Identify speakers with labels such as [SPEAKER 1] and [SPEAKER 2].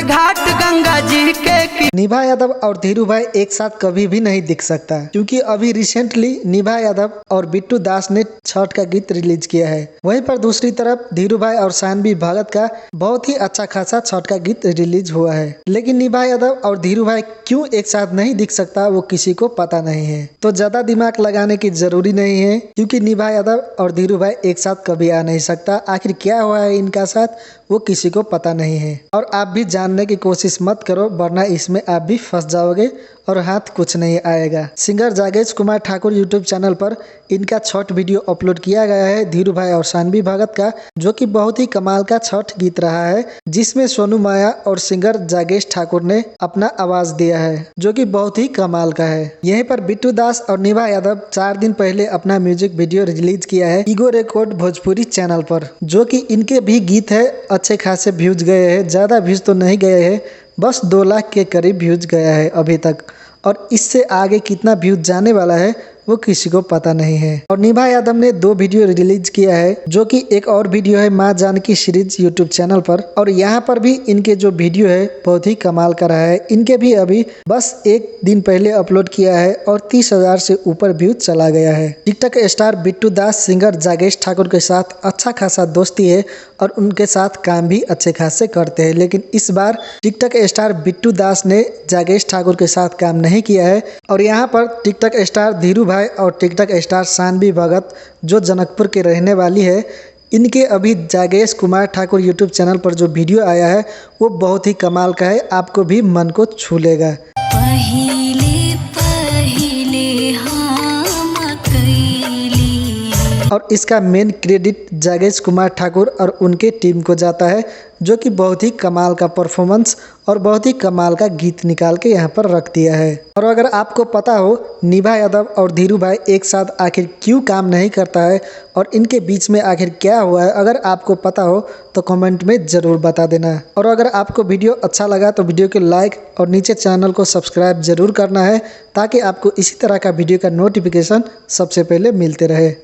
[SPEAKER 1] घाट गंगा जी के
[SPEAKER 2] निभा यादव और धीरू भाई एक साथ कभी भी नहीं दिख सकता, क्योंकि अभी रिसेंटली निभा यादव और बिट्टू दास ने छठ का गीत रिलीज किया है। वहीं पर दूसरी तरफ धीरू भाई और सानवी भगत का बहुत ही अच्छा खासा छठ का गीत रिलीज हुआ है। लेकिन निभा यादव और धीरू भाई क्यों एक साथ नहीं दिख सकता वो किसी को पता नहीं है। तो ज्यादा दिमाग लगाने की जरूरी नहीं है, क्योंकि निभा यादव और धीरू भाई एक साथ कभी आ नहीं सकता। आखिर क्या हुआ है इनका साथ वो किसी को पता नहीं है। और आप भी जानने की कोशिश मत करो, वरना इसमें आप भी फंस जाओगे और हाथ कुछ नहीं आएगा। सिंगर जागेश कुमार ठाकुर यूट्यूब चैनल पर इनका छठ वीडियो अपलोड किया गया है धीरू भाई और सानवी भगत का, जो कि बहुत ही कमाल का छठ गीत रहा है, जिसमें सोनू माया और सिंगर जागेश ठाकुर ने अपना आवाज दिया है, जो कि बहुत ही कमाल का है। यहीं पर बिट्टू दास और निभा यादव 4 दिन पहले अपना म्यूजिक वीडियो रिलीज किया है ईगो रिकॉर्ड भोजपुरी चैनल पर, जो कि इनके भी गीत है अच्छे खासे व्यूज गए हैं। ज्यादा व्यूज तो नहीं गए हैं, बस 2 लाख के करीब व्यूज गया है अभी तक, और इससे आगे कितना व्यूज जाने वाला है वो किसी को पता नहीं है। और निभा यादव ने 2 वीडियो रिलीज किया है, जो कि एक और वीडियो है माँ जानकी सीरीज यूट्यूब चैनल पर, और यहाँ पर भी इनके जो वीडियो है बहुत ही कमाल का रहा है। इनके भी अभी बस 1 दिन पहले अपलोड किया है और 30,000 से ऊपर व्यूज चला गया है। टिकटॉक स्टार बिट्टू दास सिंगर जागेश ठाकुर के साथ अच्छा खासा दोस्ती है और उनके साथ काम भी अच्छे खासे करते हैं। लेकिन इस बार टिकटॉक स्टार बिट्टू दास ने जागेश ठाकुर के साथ काम नहीं किया है। और यहाँ पर टिकटॉक स्टार धीरू भाई और टिकटॉक स्टार सानवी भगत, जो जनकपुर के रहने वाली है, इनके अभी जागेश कुमार ठाकुर यूट्यूब चैनल पर जो वीडियो आया है वो बहुत ही कमाल का है, आपको भी मन को छू लेगा। और इसका मेन क्रेडिट जागेश कुमार ठाकुर और उनके टीम को जाता है, जो कि बहुत ही कमाल का परफॉर्मेंस और बहुत ही कमाल का गीत निकाल के यहाँ पर रख दिया है। और अगर आपको पता हो निभा यादव और धीरू भाई एक साथ आखिर क्यों काम नहीं करता है और इनके बीच में आखिर क्या हुआ है, अगर आपको पता हो तो कमेंट में ज़रूर बता देना। और अगर आपको वीडियो अच्छा लगा तो वीडियो को लाइक और नीचे चैनल को सब्सक्राइब जरूर करना है, ताकि आपको इसी तरह का वीडियो का नोटिफिकेशन सबसे पहले मिलते रहे।